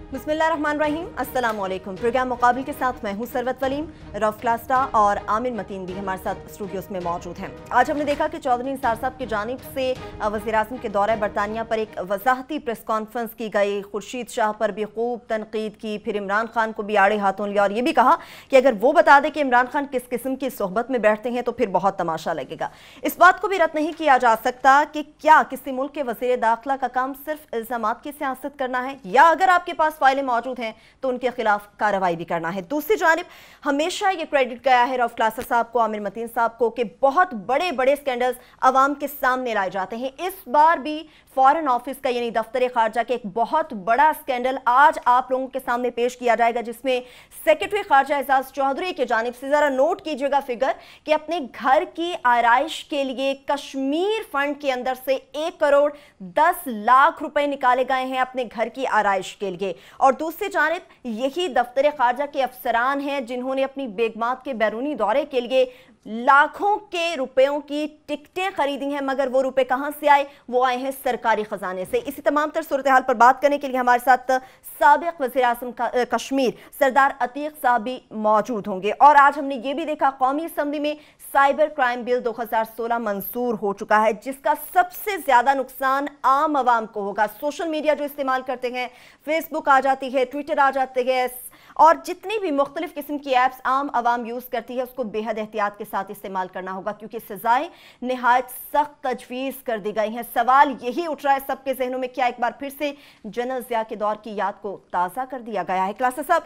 बिस्मिल्लाहिर्रहमानिर्रहीम, अस्सलाम वालेकुम। प्रोग्राम मुकाबिल के साथ मैं हूं सरवत वलीम। रफ क्लास्टा और आमिर मतीन भी हमारे साथ स्टूडियोज में मौजूद हैं। आज हमने देखा कि चौधरी निसार साहब की जानिब से वज़ीर-ए-आज़म के दौरे बरतानिया पर एक वजाहती प्रेस कॉन्फ्रेंस की गई। खुर्शीद शाह पर भी खूब तनकीद की, फिर इमरान खान को भी आड़े हाथों लिया और ये भी कहा कि अगर वो बता दे कि इमरान खान किस किस्म की सोहबत में बैठते हैं तो फिर बहुत तमाशा लगेगा। इस बात को भी रद्द नहीं किया जा सकता कि क्या किसी मुल्क के वज़ीर दाखिला का काम सिर्फ इल्ज़ामात की सियासत करना है, या अगर आपके पास फाइलें मौजूद हैं तो उनके खिलाफ कार्रवाई भी करना है। दूसरी जानिब हमेशा ये क्रेडिट गया है रऊफ क्लासा साहब को, आमिर मतीन साहब को, कि बहुत बड़े बड़े स्कैंडल्स अवाम के सामने लाए जाते हैं। इस बार भी फॉरेन ऑफिस का यानी दफ्तर खारजा के एक बहुत बड़ा स्कैंडल आज आप लोगों के सामने पेश किया जाएगा, जिसमें सेक्रेटरी खारजा एजाज चौधरी की जानिब से, जरा नोट कीजिएगा फिगर, कि अपने घर की आराइश के लिए कश्मीर फंड के अंदर से 1 करोड़ 10 लाख रुपए निकाले गए हैं अपने घर की आराइश के लिए। और दूसरी जानिब यही दफ्तर खारजा के अफसरान हैं जिन्होंने अपनी बेगमात के बैरूनी दौरे के लिए लाखों के रुपयों की टिकटें खरीदी हैं, मगर वो रुपए कहां से आए? वो आए हैं सरकारी खजाने से। इसी तमाम तर सूरत हाल पर बात करने के लिए हमारे साथ साबिक वज़ीर-ए-आज़म कश्मीर सरदार अतीक साहब भी मौजूद होंगे। और आज हमने ये भी देखा कौमी असम्बली में साइबर क्राइम बिल 2016 मंजूर हो चुका है, जिसका सबसे ज्यादा नुकसान आम आवाम को होगा। सोशल मीडिया जो इस्तेमाल करते हैं, फेसबुक आ जाती है, ट्विटर आ जाते हैं, और जितनी भी मुख्तलिफ किस्म की ऐप्स आम आवाम यूज करती है, उसको बेहद एहतियात के साथ इस्तेमाल करना होगा, क्योंकि सजाएं निहायत सख्त तजवीज़ कर दी गई हैं। सवाल यही उठ रहा है सबके जहनों में, क्या एक बार फिर से जनरल ज़िया के दौर की याद को ताज़ा कर दिया गया है? क्लासा साहब,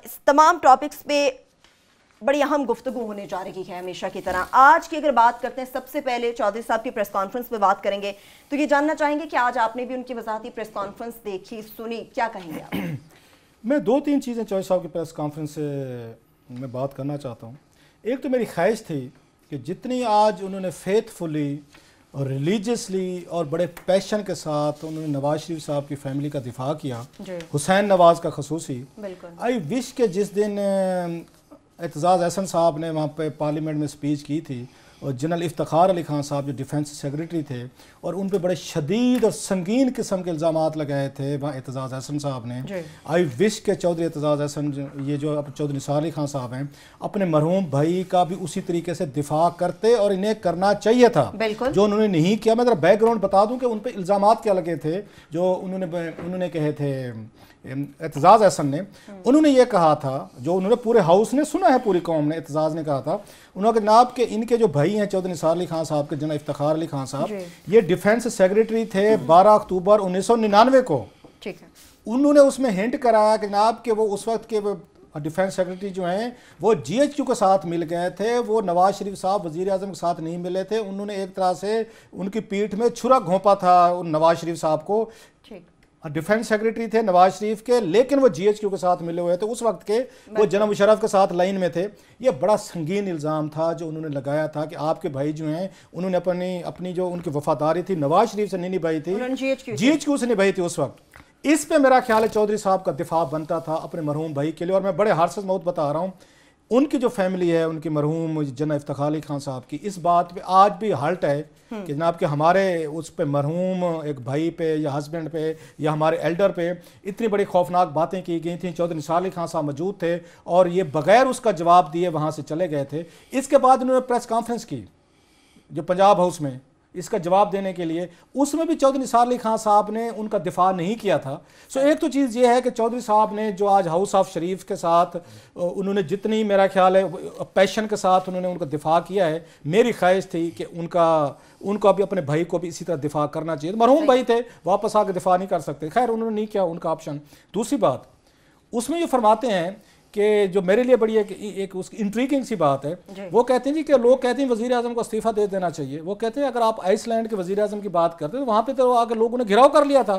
इस तमाम टॉपिक्स पे बड़ी अहम गुफ्तगू होने जा रही है हमेशा की तरह। आज की अगर बात करते हैं, सबसे पहले चौधरी साहब की प्रेस कॉन्फ्रेंस पे बात करेंगे, तो ये जानना चाहेंगे कि आज आपने भी उनकी वजाहती प्रेस कॉन्फ्रेंस देखी, सुनी, क्या कहेंगे आप? मैं 2-3 चीज़ें चौधरी साहब की प्रेस कॉन्फ्रेंस से मैं बात करना चाहता हूँ। एक तो मेरी ख्वाहिश थी कि जितनी आज उन्होंने फेथफुली और रिलीजियसली और बड़े पैशन के साथ उन्होंने नवाज शरीफ साहब की फैमिली का दिफा किया, हुसैन नवाज का खसूसी, आई विश के जिस दिन एतजाज़ अहसन साहब ने वहाँ पे पार्लियामेंट में स्पीच की थी और जनरल इफ्तिखार अली खान साहब जो डिफेंस सेक्रेटरी थे, और उन पे बड़े शदीद और संगीन किस्म के इल्ज़ामात लगाए थे वहाँ एतजाज़ अहसन साहब ने। आई विश के चौधरी एतजाज़ अहसन, ये जो चौधरी निसार अली खान साहब हैं, अपने मरहूम भाई का भी उसी तरीके से दिफा करते, और इन्हें करना चाहिए था जो उन्होंने नहीं किया। मैं ज़रा बैकग्राउंड बता दूँ कि उन पर इल्ज़ामात क्या लगे थे जो उन्होंने कहे थे एतजाज़ अहसन ने। उन्होंने ये कहा था, जो उन्होंने पूरे हाउस ने सुना है, पूरी कौम ने, एतजाज़ ने कहा था, उन्होंने जनाब के इनके जो भाई हैं चौधरी निसार अली खान साहब के, जनरल इफ्तिखार अली खान साहब, ये डिफेंस सेक्रेटरी थे 12 अक्टूबर 1999 को। ठीक है। उन्होंने उसमें हिंट कराया कि जनाब के वो उस वक्त के डिफेंस सेक्रेटरी जो हैं वो GHQ के साथ मिल गए थे, वो नवाज शरीफ साहब वज़ीर-ए-आज़म के साथ नहीं मिले थे। उन्होंने एक तरह से उनकी पीठ में छुरा घोंपा था नवाज शरीफ साहब को। डिफेंस सेक्रेटरी थे नवाज शरीफ के, लेकिन वो GHQ के साथ मिले हुए थे उस वक्त के, वो जनाब मुशर्रफ के साथ लाइन में थे। ये बड़ा संगीन इल्ज़ाम था जो उन्होंने लगाया था कि आपके भाई जो हैं उन्होंने अपनी जो उनकी वफादारी थी नवाज शरीफ से नहीं निभाई थी, GHQ से निभाई थी उस वक्त। इस पे मेरा ख्याल है चौधरी साहब का दिफा बनता था अपने मरहूम भाई के लिए। और मैं बड़े हादसे मौत बता रहा हूँ, उनकी जो फैमिली है, उनकी मरहूम जनरल इफ्तिखार अली खान साहब की, इस बात पे आज भी हल्ट है कि जनाब के हमारे उस पे मरहूम एक भाई पे या हस्बैंड पे या हमारे एल्डर पे इतनी बड़ी खौफनाक बातें की गई थी। चौधरी निसार अली खान साहब मौजूद थे और ये बगैर उसका जवाब दिए वहाँ से चले गए थे। इसके बाद उन्होंने प्रेस कॉन्फ्रेंस की जो पंजाब हाउस में, इसका जवाब देने के लिए, उसमें भी चौधरी निसार अली खान साहब ने उनका दिफा नहीं किया था। सो एक तो चीज़ ये है कि चौधरी साहब ने जो आज हाउस ऑफ शरीफ के साथ उन्होंने जितनी मेरा ख्याल है पैशन के साथ उन्होंने उनका दिफा किया है, मेरी ख्वाहिश थी कि उनको भी अपने भाई को भी इसी तरह दिफा करना चाहिए। मरहूम भाई थे, वापस आके दिफा नहीं कर सकते, खैर उन्होंने नहीं किया, उनका ऑप्शन। दूसरी बात, उसमें ये फरमाते हैं कि जो मेरे लिए बड़ी एक उसकी इंट्रीगिंग सी बात है, वो कहते हैं जी कि लोग कहते हैं वज़ीर आज़म को इस्तीफ़ा दे देना चाहिए। वो कहते हैं अगर आप आइसलैंड के वज़ीर आज़म की बात करते हैं तो वहाँ पे तो आगे लोगों ने घिराव कर लिया था,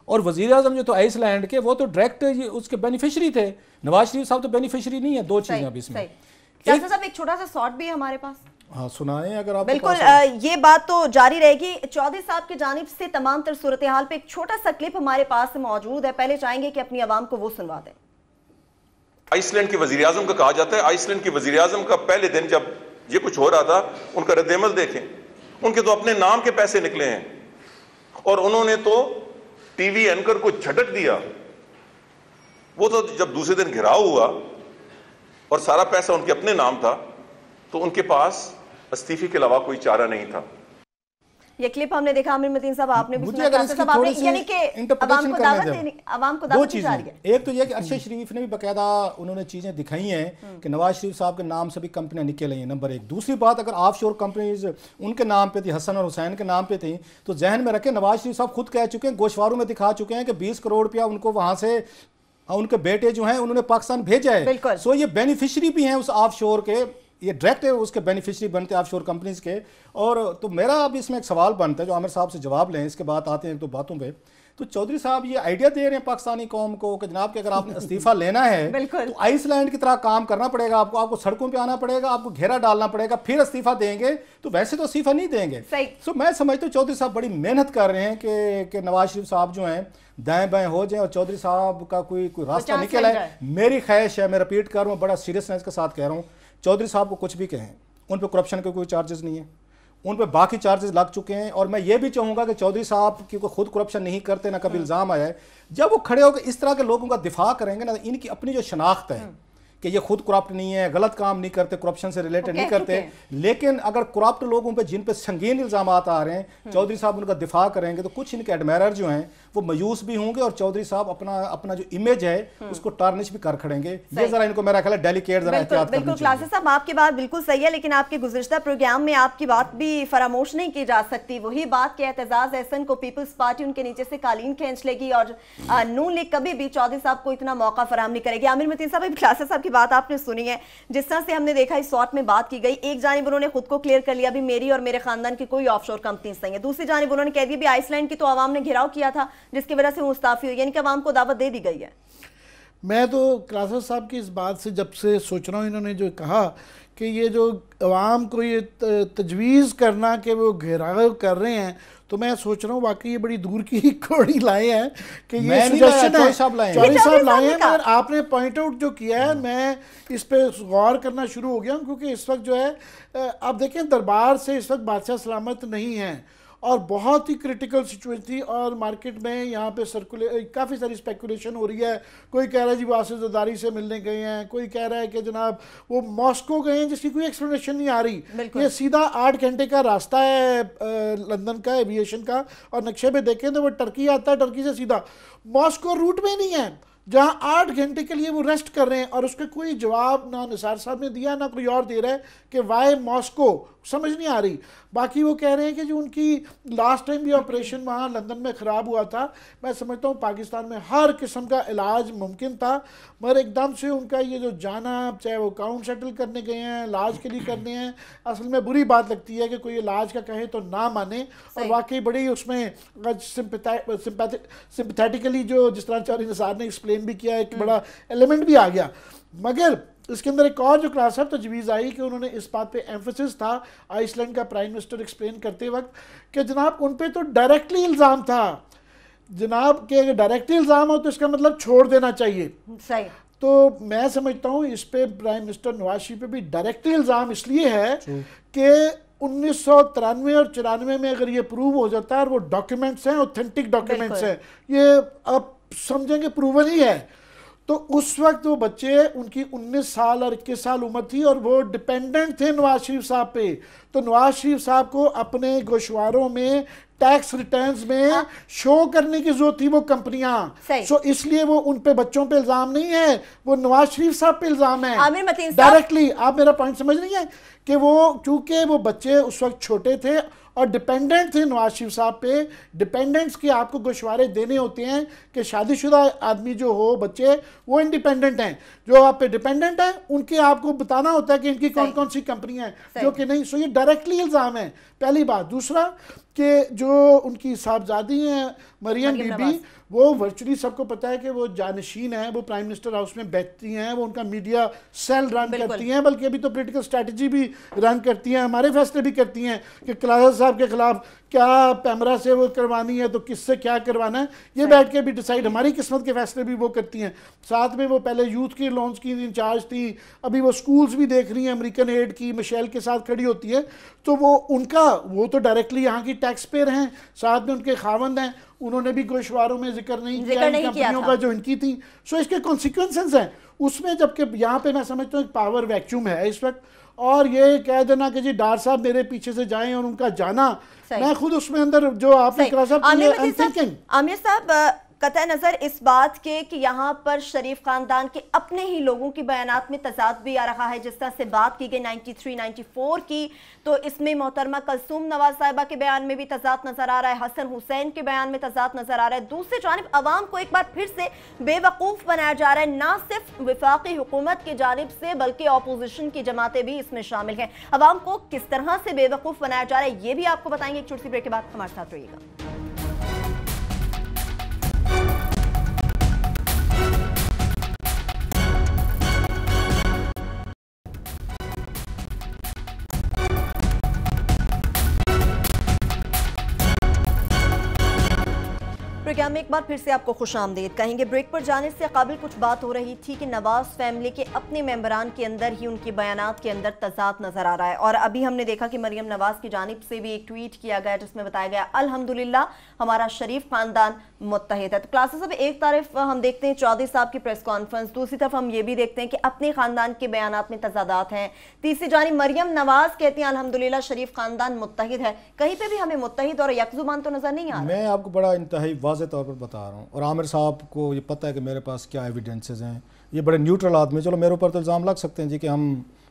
और वज़ीर आज़म जो तो आइसलैंड के वो तो डायरेक्ट उसके बेनिफिशरी थे, नवाज शरीफ साहब तो बेनिफिशरी नहीं है। दो चीज़ें अभी इसमें। एक छोटा सा शॉर्ट भी है हमारे पास, हाँ सुनाएं अगर आप। बिल्कुल, ये बात तो जारी रहेगी। चौधरी साहब की जानिब से तमाम तर सूरत हाल पे एक छोटा सा क्लिप हमारे पास मौजूद है, पहले चाहेंगे कि अपनी आवाम को वो सुनवा दें। आइसलैंड के वजीर आजम का कहा जाता है, आइसलैंड के वजीर आजम का पहले दिन जब ये कुछ हो रहा था, उनका रद्द-ए-अमल देखें, उनके तो अपने नाम के पैसे निकले हैं और उन्होंने तो टीवी एंकर को झटक दिया वो तो जब दूसरे दिन घिराव हुआ और सारा पैसा उनके अपने नाम था तो उनके पास इस्तीफे के अलावा कोई चारा नहीं था। ये क्लिप हमने देखा आमिर मतीन साहब, आपने भी मुझे सुना, अगर इसकी थोड़ी सी यानी कि इंटरप्रिटेशन करना है, अवाम को दो दावत दी चीजें जा रही है। एक तो ये कि अरशद शरीफ ने भी बाकायदा उन्होंने चीजें दिखाई हैं कि नवाज शरीफ साहब के नाम से भी कंपनियां निकल आई हैं, नंबर एक। दूसरी बात, अगर ऑफशोर कंपनीज उनके नाम पे थी, हसन और हुसैन के नाम पे थी, तो जहन में रखें नवाज शरीफ साहब खुद कह चुके हैं, गोशवारों में दिखा चुके हैं कि 20 करोड़ रुपया उनको वहां से उनके बेटे जो हैं उन्होंने पाकिस्तान भेजा है। सो ये बेनिफिशरी भी हैं उस ऑफशोर के, ये डायरेक्ट उसके बेनिफिशरी बनते हैं ऑफशोर कंपनीज के। और तो मेरा अब इसमें एक सवाल बनता है जो आमिर साहब से जवाब लें, इसके बाद आते हैं एक दो बातों पे। तो चौधरी साहब ये आइडिया दे रहे हैं पाकिस्तानी कौम को कि जनाब कि अगर आपने इस्तीफा लेना है तो आइसलैंड की तरह काम करना पड़ेगा, आपको सड़कों पे आना पड़ेगा, आपको घेरा डालना पड़ेगा, फिर इस्तीफा देंगे। तो वैसे तो इस्तीफा नहीं देंगे। सो मैं समझता हूँ चौधरी साहब बड़ी मेहनत कर रहे हैं कि नवाज शरीफ साहब जो हैं दाएं बाएं हो जाएं और चौधरी साहब का कोई रास्ता निकल आए। मेरी ख्वाहिश है, मैं रिपीट कर रहा हूँ, बड़ा सीरियसनेस के साथ कह रहा हूँ, चौधरी साहब को कुछ भी कहें, उन पर करप्शन के कोई चार्जेस नहीं है, उन पर बाकी चार्जेस लग चुके हैं। और मैं ये भी चाहूँगा कि चौधरी साहब क्योंकि खुद करप्शन नहीं करते, ना कभी इल्ज़ाम आया है, जब वो खड़े होकर इस तरह के लोगों का दिफा करेंगे ना, इनकी अपनी जो शनाख्त है कि ये खुद करप्ट नहीं है, गलत काम नहीं करते, करप्शन से रिलेटेड नहीं करते, लेकिन अगर करप्ट लोगों पे जिन पे संगीन इल्जाम आ रहे हैं, चौधरी साहब उनका दिफा करेंगे तो कुछ इनके एडमायरर जो हैं वो मायूस भी होंगे और चौधरी साहब अपना जो इमेज है उसको टार्निश भी कर खड़ेंगे। ये जरा इनको मेरा ख्याल है डेलिकेट जरा एहतियात करनी चाहिए। बिल्कुल क्लासेस साहब, आपकी बात बिल्कुल सही है, लेकिन आपके गुज़िश्ता प्रोग्राम में आपकी बात भी फरामोश नहीं की जा सकती। वही बात कि एतजाज़ एहसन को पीपल्स पार्टी उनके नीचे से कालीन खींच लेगी और नून लीग कभी भी चौधरी साहब को इतना मौका फराहम नहीं करेगी। आमिर मतीन साहब, क्लासेस साहब की बात आपने सुनी है, जिस तरह से हमने देखा इस शॉर्ट में बात की गई, एक जानिब उन्होंने खुद को क्लियर कर लिया भी मेरी और मेरे खानदान की कोई ऑफशोर कंपनीज नहीं है, दूसरी जानिब उन्होंने कह दिया भी आइसलैंड की तो आवाम ने घेराव किया था जिसकी वजह से मुस्ताफी हुई, यानी कि आवाम को दावत दे दी गई है। मैं तो क्लासेस साहब की इस बात से जब से सोच रहा हूँ, इन्होंने जो कहा कि ये जो अवाम को ये तजवीज़ करना कि वो घेराव कर रहे हैं, तो मैं सोच रहा हूँ वाकई ये बड़ी दूर की कौड़ी लाए हैं कि ये सजेशन है, चौधरी साहब लाए हैं। मगर आपने पॉइंट आउट जो किया है, मैं इस पे गौर करना शुरू हो गया हूँ, क्योंकि इस वक्त जो है आप देखें दरबार से इस वक्त बादशाह सलामत नहीं है और बहुत ही क्रिटिकल सिचुएशन थी और मार्केट में यहाँ पे काफ़ी सारी स्पेकुलेशन हो रही है। कोई कह रहा है जी वो आसिफ ज़रदारी से मिलने गए हैं, कोई कह रहा है कि जनाब वो मॉस्को गए हैं जिसकी कोई एक्सप्लेनेशन नहीं आ रही। ये सीधा 8 घंटे का रास्ता है लंदन का एविएशन का, और नक्शे पे देखें तो वो टर्की आता है, टर्की से सीधा मॉस्को रूट में नहीं है, जहाँ 8 घंटे के लिए वो रेस्ट कर रहे हैं। और उसका कोई जवाब ना निसार साहब ने दिया ना कोई और दे रहा है कि वाई मॉस्को, समझ नहीं आ रही। बाकी वो कह रहे हैं कि जो उनकी लास्ट टाइम भी ऑपरेशन वहाँ लंदन में ख़राब हुआ था, मैं समझता हूँ पाकिस्तान में हर किस्म का इलाज मुमकिन था, मगर एकदम से उनका ये जो जाना, चाहे वो अकाउंट सेटल करने गए हैं, इलाज के लिए करने हैं, असल में बुरी बात लगती है कि कोई इलाज का कहे तो ना माने। और वाकई बड़ी उसमें सिंपैथेटिकली जो जिस तरह चौधरी निसार ने एक्सप्लेन भी किया, एक बड़ा एलिमेंट भी आ गया। मगर इसके अंदर एक और जो क्लास है तजवीज़ आई कि उन्होंने इस बात पे एम्फेसिस था आइसलैंड का प्राइम मिनिस्टर एक्सप्लेन करते वक्त कि जनाब उन पे तो डायरेक्टली इल्ज़ाम था, जनाब कि अगर डायरेक्टली इल्ज़ाम हो तो इसका मतलब छोड़ देना चाहिए। सही। तो मैं समझता हूँ इस पे प्राइम मिनिस्टर नवाज शरीफ पे भी डायरेक्टली इल्ज़ाम इसलिए है कि 1993 और 94 में अगर ये प्रूव हो जाता है और वो डॉक्यूमेंट्स हैं, ऑथेंटिक डॉक्यूमेंट्स हैं, ये आप समझेंगे प्रूवन ही है, तो उस वक्त वो बच्चे उनकी 19 साल और 21 साल उम्र थी और वो डिपेंडेंट थे नवाज शरीफ साहब पे। तो नवाज शरीफ साहब को अपने गोशवारों में टैक्स रिटर्न्स में शो करने की जरूरत थी वो कंपनियां। सो इसलिए वो उन पे बच्चों पे इल्जाम नहीं है, वो नवाज शरीफ साहब पे इल्जाम है डायरेक्टली। आप मेरा पॉइंट समझ नहीं है कि वो चूंकि वो बच्चे उस वक्त छोटे थे और डिपेंडेंट थे नवाज शरीफ साहब पे। डिपेंडेंट्स के आपको गोशवारे देने होते हैं कि शादीशुदा आदमी जो हो, बच्चे, वो इंडिपेंडेंट हैं। जो आप पे डिपेंडेंट हैं उनके आपको बताना होता है कि इनकी कौन कौन सी कंपनियां हैं जो कि नहीं। सो ये डायरेक्टली इल्ज़ाम है, पहली बात। दूसरा कि जो उनकी साहबजादी हैं मरियम बीबी, वो वर्चुअली सबको पता है कि वो जानशीन है, वो प्राइम मिनिस्टर हाउस में बैठती हैं, वो उनका मीडिया सेल रन करती हैं, बल्कि अभी तो पॉलिटिकल स्ट्रैटेजी भी रन करती हैं, हमारे फैसले भी करती हैं कि क्लासा साहब के खिलाफ क्या पैमरा से वो करवानी है तो किससे क्या करवाना है, ये बैठ के भी डिसाइड, हमारी किस्मत के फैसले भी वो करती हैं। साथ में वो पहले यूथ के लोन्स की इंचार्ज थी, अभी वो स्कूल्स भी देख रही हैं, अमेरिकन एड की मिशेल के साथ खड़ी होती है। तो वो उनका वो तो डायरेक्टली यहाँ की टैक्स पेयर हैं, साथ में उनके खावंद हैं, उन्होंने भी गोशवारों में जिक्र नहीं किया इन कंपनियों का जो इनकी थी। सो इसके कॉन्सिक्वेंसेस हैं उसमें, जबकि यहाँ पे मैं समझता हूँ पावर वैक्यूम है इस वक्त। और ये कह देना कि जी डार साहब मेरे पीछे से जाएं और उनका जाना, मैं खुद उसमें अंदर जो आपने कहा साहब, आमिर साहब कतई नजर इस बात के कि यहाँ पर शरीफ खानदान के अपने ही लोगों की बयानात में तजाद भी आ रहा है, जिस तरह से बात की गई 93-94 की, तो इसमें मोहतरमा कलसूम नवाज साहिबा के बयान में भी तजाद नजर आ रहा है, हसन हुसैन के बयान में तजाद नजर आ रहा है। दूसरी जानिब अवाम को एक बार फिर से बेवकूफ़ बनाया जा रहा है, ना सिर्फ वफाकी हुकूमत की जानिब से बल्कि अपोजिशन की जमातें भी इसमें शामिल हैं। अवाम को किस तरह से बेवकूफ़ बनाया जा रहा है ये भी आपको बताएंगे। एक छोटी सी ब्रेक के बाद हमारे साथ रहिएगा। प्रोग्राम में एक बार फिर से आपको खुशामदीद कहेंगे। ब्रेक पर जाने से काबिल कुछ बात हो रही थी कि नवाज फैमिली के अपने मेंबरान के अंदर ही उनकी बयानात के अंदर तजाद नजर आ रहा है। और अभी हमने देखा कि मरियम नवाज की जानिब से भी एक ट्वीट किया गया जिसमें बताया गया अल्हम्दुलिल्लाह हमारा शरीफ खानदान मुत्तहिद है। तो क्लासेस अब एक तरफ हम देखते हैं चौधरी साहब की प्रेस कॉन्फ्रेंस, दूसरी तरफ हम ये भी देखते हैं कि अपने खानदान के बयानात में तजादात हैं, तीसरी जानिब मरियम नवाज कहती हैं अल्हम्दुलिल्लाह शरीफ खानदान मुत्तहिद है। कहीं पर भी हमें मुत्तहिद और यकजुबान तो नजर नहीं आ रहा। मैं आपको बड़ा इंतहाई वाज़ेह तौर पर बता रहा हूँ, और आमिर साहब को ये पता है कि मेरे पास क्या एविडेंसेस हैं। ये बड़े न्यूट्रल आदमी, चलो मेरे ऊपर तो इल्ज़ाम लग सकते हैं जी कि हम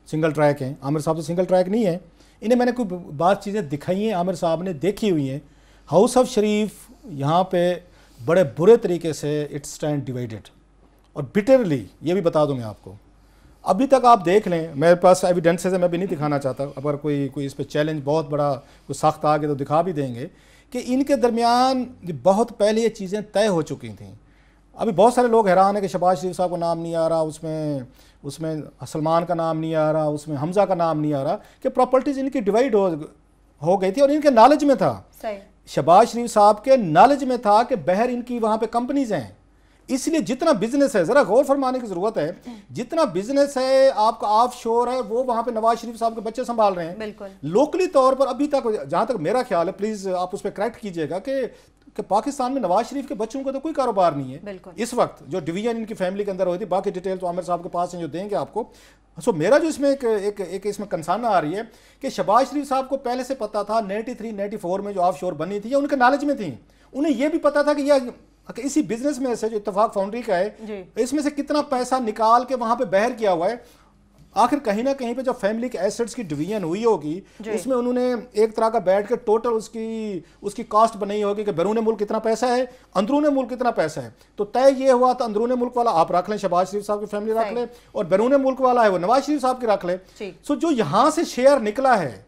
सिंगल ट्रैक हैं। आमिर साहब तो सिंगल ट्रैक नहीं है, इन्हें मैंने कोई बात चीज़ें दिखाई हैं, आमिर साहब ने देखी हुई हैं। हाउस ऑफ शरीफ यहाँ पे बड़े बुरे तरीके से इट स्टैंड डिवाइडेड, और बिटरली ये भी बता दूँ मैं आपको, अभी तक आप देख लें, मेरे पास एविडेंसेस है, मैं भी नहीं दिखाना चाहता, अगर कोई इस पर चैलेंज बहुत बड़ा कोई सख्त आ गया तो दिखा भी देंगे कि इनके दरमियान बहुत पहले ये चीज़ें तय हो चुकी थी। अभी बहुत सारे लोग हैरान हैं कि शहबाज शरीफ साहब का नाम नहीं आ रहा, उसमें सलमान का नाम नहीं आ रहा, उसमें हमजा का नाम नहीं आ रहा, कि प्रॉपर्टीज़ इनकी डिवाइड हो गई थी और इनके नॉलेज में था। शहबाज शरीफ साहब के नॉलेज में था कि बहर इनकी वहाँ पे कंपनीज हैं, इसलिए जितना बिजनेस है, जरा गौर फरमाने की जरूरत है, जितना बिजनेस है आपका ऑफ शोर है वो वहां पे नवाज शरीफ साहब के बच्चे संभाल रहे हैं। बिल्कुल लोकली तौर पर अभी तक, जहां तक मेरा ख्याल है, प्लीज आप उस पर करेक्ट कीजिएगा कि पाकिस्तान में नवाज शरीफ के बच्चों का तो कोई कारोबार नहीं है इस वक्त, जो डिवीजन इनकी फैमिली के अंदर हुई थी। बाकी डिटेल तो आमिर साहब के पास हैं जो देंगे आपको। सो मेरा जो इसमें एक इसमें कंसर्न आ रही है कि शहबाज शरीफ साहब को पहले से पता था 93-94 में जो ऑफ शोर बनी थी, उनके नॉलेज में थी, उन्हें यह भी पता था कि यह इसी बिजनेस में से जो इत्तेफाक फाउंड्री का है इसमें से कितना पैसा निकाल के वहां पे बहर किया हुआ है। आखिर कहीं ना कहीं पे जो फैमिली के एसेट्स की डिवीजन हुई होगी उसमें उन्होंने एक तरह का बैठ के टोटल उसकी कॉस्ट बनाई होगी कि बैरून मुल्क कितना पैसा है, अंदरून मुल्क कितना पैसा है। तो तय ये हुआ था अंदरून मुल्क वाला आप रख लें, शहबाज शरीफ साहब की फैमिली रख ले, और बैरून मुल्क वाला है वो नवाज शरीफ साहब की रख ले। सो जो यहां से शेयर निकला है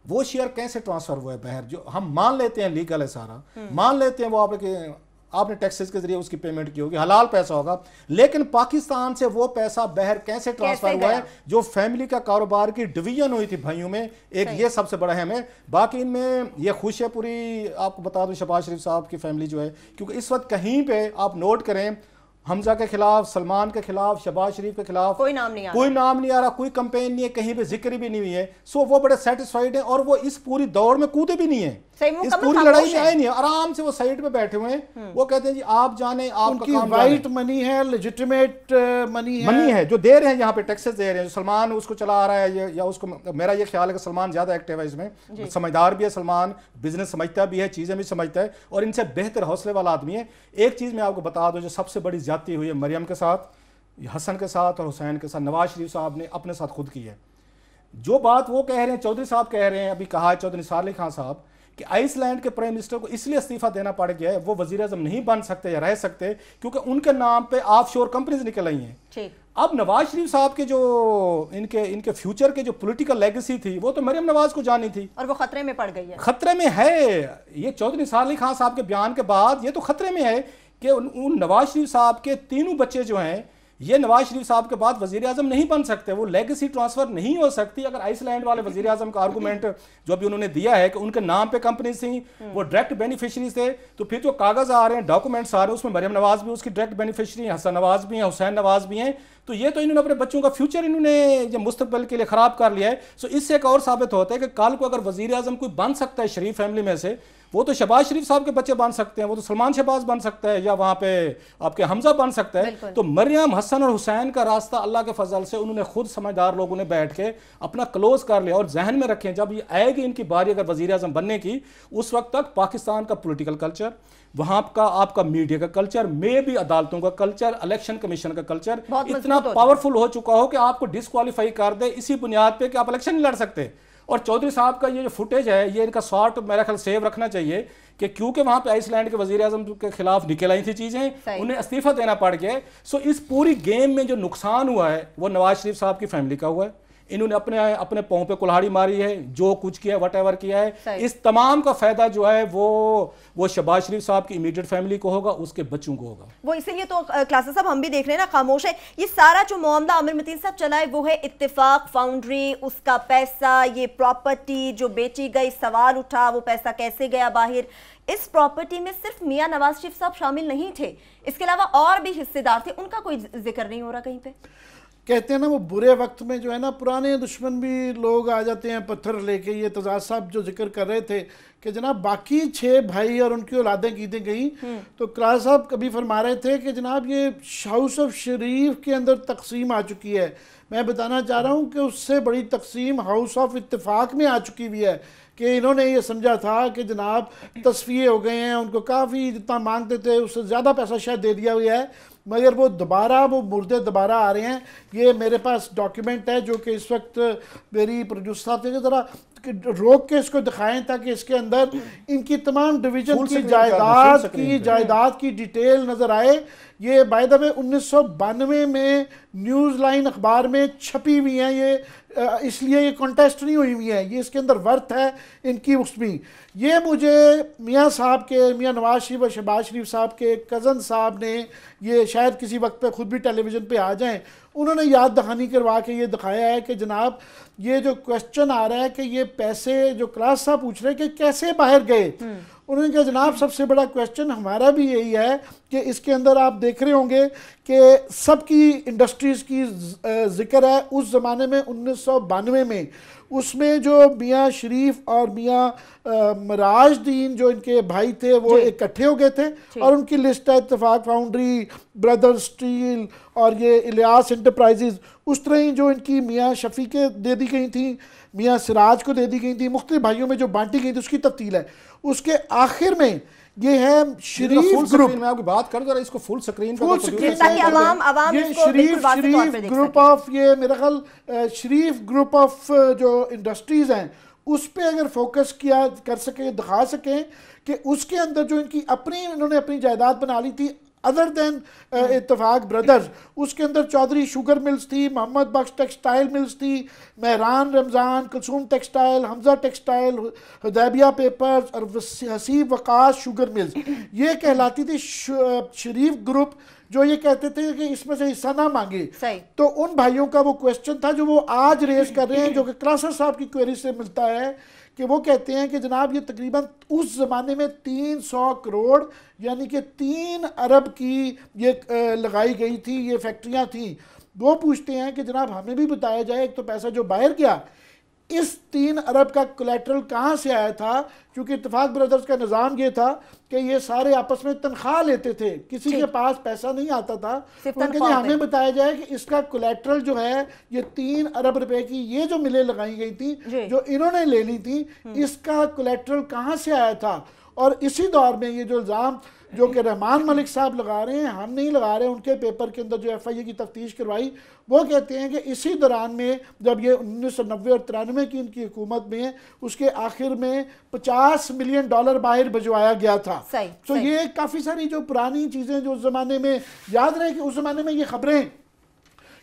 वो शेयर कैसे ट्रांसफर हुआ है बहर, जो हम मान लेते हैं लीगल है सारा, मान लेते हैं वो आपने टैक्सेस के जरिए उसकी पेमेंट की होगी, हलाल पैसा होगा, लेकिन पाकिस्तान से वो पैसा बहर कैसे ट्रांसफर हुआ है, जो फैमिली का कारोबार की डिवीजन हुई थी भाइयों में, एक ये सबसे बड़ा है हमें। बाकी इनमें ये खुश है पूरी, आपको बता दूं शहबाज शरीफ साहब की फैमिली जो है, क्योंकि इस वक्त कहीं पे आप नोट करें हमजा के खिलाफ, सलमान के खिलाफ, शहबाज शरीफ के खिलाफ कोई नाम नहीं आ रहा, कोई कंपेन नहीं है, कहीं पे जिक्र भी नहीं हुई है। सो वो बड़े सेटिस्फाइड हैं और वो इस पूरी दौड़ में कूदे भी नहीं है, इस पूरी लड़ाई में आए नहीं है, आराम से वो साइड पे बैठे हुए हैं। वो कहते हैं जी आप जाने, आपका काम राइट मनी है, लेजिटिमेट मनी है जो दे रहे हैं, यहाँ पे टैक्सेस दे रहे हैं। सलमान उसको चला रहा है या उसको, मेरा ये ख्याल है कि सलमान ज्यादा एक्टिव है इसमें, समझदार भी है सलमान, बिजनेस समझता भी है, चीजें भी समझता है और इनसे बेहतर हौसले वाला आदमी है। एक चीज मैं आपको बता दूं, जो सबसे बड़ी ज्यादती हुई है मरियम के साथ, हसन के साथ और हुसैन के साथ, नवाज शरीफ साहब ने अपने साथ खुद की है। जो बात वो कह रहे हैं, चौधरी साहब कह रहे हैं, अभी कहा है चौधरी निसार अली खान साहब कि आइसलैंड के प्राइम मिनिस्टर को इसलिए इस्तीफा देना पड़ गया है, वो वजीर आज़म नहीं बन सकते या रह सकते क्योंकि उनके नाम पे ऑफशोर कंपनीज निकल आई हैं। अब नवाज शरीफ साहब के जो इनके फ्यूचर के जो पॉलिटिकल लेगेसी थी वो तो मरियम नवाज को जानी थी और वो खतरे में पड़ गई है, खतरे में है। ये चौधरी निसार अली खान साहब के बयान के बाद ये तो खतरे में है कि उन नवाज शरीफ साहब के तीनों बच्चे जो हैं ये नवाज शरीफ साहब के बाद वजीर आजम नहीं बन सकते, वो लेगेसी ट्रांसफर नहीं हो सकती। अगर आइसलैंड वाले वजीर आजम का आर्गूमेंट जो भी उन्होंने दिया है कि उनके नाम पे कंपनी थी, वो डायरेक्ट बेनिफिशियरीज थे, तो फिर जो कागज आ रहे हैं, डॉक्यूमेंट्स आ रहे हैं, उसमें मरियम नवाज भी उसकी डायरेक्ट बेनिफिशियरी, हसन नवाज भी हैं, हुसैन नवाज भी हैं। तो ये तो इन्होंने अपने बच्चों का फ्यूचर इन्होंने मुस्तकबिल के लिए खराब कर लिया है। सो इससे एक और साबित होता है कि कल को अगर वजीर आजम कोई बन सकता है शरीफ फैमिली में से, वो तो शहबाज शरीफ साहब के बच्चे बन सकते हैं, वो तो सलमान शहबाज बन सकता है, या वहाँ पे आपके हमजा बन सकता है। तो मरियम, हसन और हुसैन का रास्ता अल्लाह के फजल से उन्होंने खुद समझदार लोगों ने बैठ के अपना क्लोज कर लिया। और जहन में रखें, जब ये आएगी इनकी बारी अगर वजीर आज़म बनने की, उस वक्त तक पाकिस्तान का पॉलिटिकल कल्चर, वहां का आपका मीडिया का कल्चर, में भी अदालतों का कल्चर, इलेक्शन कमीशन का कल्चर इतना पावरफुल हो चुका हो कि आपको डिस्क्वालीफाई कर दे इसी बुनियाद पे कि आप इलेक्शन नहीं लड़ सकते। और चौधरी साहब का ये जो फुटेज है, ये इनका शॉर्ट मेरा ख्याल सेव रखना चाहिए कि क्योंकि वहां पे आइसलैंड के वजीर आजम के खिलाफ निकल आई थी चीजें, उन्हें इस्तीफा देना पड़ गया। सो इस पूरी गेम में जो नुकसान हुआ है वो नवाज शरीफ साहब की फैमिली का हुआ है। इन्होंने अपने पांव पे कुल्हाड़ी मारी है, जो कुछ किया है, वट किया है, इस तमाम का फायदा जो है वो शहबाज शरीफ साहब की इमीडिएट फैमिली को होगा, उसके बच्चों को होगा। वो इसीलिए तो क्लासेस साहब हम भी देख रहे हैं ना, खामोश है। ये सारा जो मामला आमिर मतीन साहब चला है वो है इत्तेफाक फाउंड्री, उसका पैसा, ये प्रॉपर्टी जो बेची गई, सवाल उठा वो पैसा कैसे गया बाहर। इस प्रॉपर्टी में सिर्फ मियां नवाज शरीफ साहब शामिल नहीं थे, इसके अलावा और भी हिस्सेदार थे, उनका कोई जिक्र नहीं हो रहा कहीं पे। कहते हैं ना, वो बुरे वक्त में जो है ना, पुराने दुश्मन भी लोग आ जाते हैं पत्थर लेके। ये तजाद साहब जो जिक्र कर रहे थे कि जनाब बाकी 6 भाई और उनकी औलादें की गई, तो क्लास साहब कभी फरमा रहे थे कि जनाब ये हाउस ऑफ शरीफ के अंदर तकसीम आ चुकी है। मैं बताना चाह रहा हूँ कि उससे बड़ी तकसीम हाउस ऑफ इत्तेफाक में आ चुकी हुई है कि इन्होंने ये समझा था कि जनाब तस्फिये हो गए हैं, उनको काफ़ी जितना मांगते थे उससे ज़्यादा पैसा शायद दे दिया हुआ है, मगर वो मुर्दे दोबारा आ रहे हैं। ये मेरे पास डॉक्यूमेंट है जो कि इस वक्त मेरी प्रोड्यूसर साहब थे, ज़रा रोक के इसको दिखाएं ताकि इसके अंदर इनकी तमाम डिवीजन की जायदाद की डिटेल नज़र आए। ये बाय द वे 1992 में न्यूज़ लाइन अखबार में छपी हुई हैं, ये इसलिए ये कॉन्टेस्ट नहीं हुई हुई है, ये इसके अंदर वर्थ है इनकी उसमें। ये मुझे मियाँ साहब के, मियाँ नवाज शरीफ और शहबाज शरीफ साहब के कज़न साहब ने, ये शायद किसी वक्त पे खुद भी टेलीविज़न पे आ जाएं, उन्होंने याद दहानी करवा के ये दिखाया है कि जनाब ये जो क्वेश्चन आ रहा है कि ये पैसे जो क्लास साहब पूछ रहे हैं कि कैसे बाहर गए, उन्होंने कहा जनाब सबसे बड़ा क्वेश्चन हमारा भी यही है कि इसके अंदर आप देख रहे होंगे कि सबकी इंडस्ट्रीज़ की जिक्र है उस ज़माने में 1992 में। उसमें जो मियाँ शरीफ और मियाँ राजदीन जो इनके भाई थे वो इकट्ठे हो गए थे और उनकी लिस्ट है इत्तेफाक फाउंड्री, ब्रदर स्टील और ये इलियास एंटरप्राइजेज। उस तरह ही जो इनकी मियाँ शफी के दे दी गई थी, मियाँ सिराज को दे दी गई थी, मुख्तलिफ भाइयों में जो बांटी गई थी उसकी तफ्तील है। उसके आखिर में ये है शरीफ ग्रुप, मैं आपकी बात कर रहा, इसको फुल स्क्रीन ताकि आवाम ये शरीफ ग्रुप ऑफ, ये मेरा ख्याल शरीफ ग्रुप ऑफ जो इंडस्ट्रीज हैं उस पे अगर फोकस किया कर सके, दिखा सकें कि उसके अंदर जो इनकी इन्होंने अपनी जायदाद बना ली थी अदर देन इत्तेफाक ब्रदर्स, उसके अंदर चौधरी शुगर मिल्स थी, मोहम्मद बख्श टेक्सटाइल मिल्स थी, Mehran Ramzan, Kulsoom textile, Hamza textile, Hudaibiya papers और हसीब वकास शुगर मिल्स, ये कहलाती थी शरीफ ग्रुप। जो ये कहते थे कि इसमें से हिस्सा ना मांगे, तो उन भाइयों का वो क्वेश्चन था जो वो आज रेस कर रहे हैं, जो कि क्लासर साहब की क्वेरी से मिलता है कि वो कहते हैं कि जनाब ये तकरीबन उस ज़माने में 300 करोड़ यानी कि 3 अरब की ये लगाई गई थी, ये फैक्ट्रियां थी। वो पूछते हैं कि जनाब हमें भी बताया जाए, एक तो पैसा जो बाहर गया, इस 3 अरब का कोलेट्रल कहाँ से आया था, क्योंकि इत्तेफाक ब्रदर्स का निज़ाम ये था कि ये सारे आपस में तनख्वाह लेते थे, किसी के पास पैसा नहीं आता था। उनके लिए हमें बताया जाए कि इसका कोलेट्रल जो है ये 3 अरब रुपए की ये जो मिलें लगाई गई थी जो इन्होंने ले ली थी, इसका कोलेट्रल कहाँ से आया था। और इसी दौर में ये जो इल्ज़ाम जो कि रहमान मलिक साहब लगा रहे हैं, हम नहीं लगा रहे, उनके पेपर के अंदर जो FIA की तफ्तीश करवाई, वो कहते हैं कि इसी दौरान में जब ये 1990 और 93 की इनकी हुकूमत में उसके आखिर में $50 मिलियन बाहर भिजवाया गया था। तो ये काफ़ी सारी जो पुरानी चीज़ें जो उस ज़माने में, याद रहे कि उस ज़माने में ये खबरें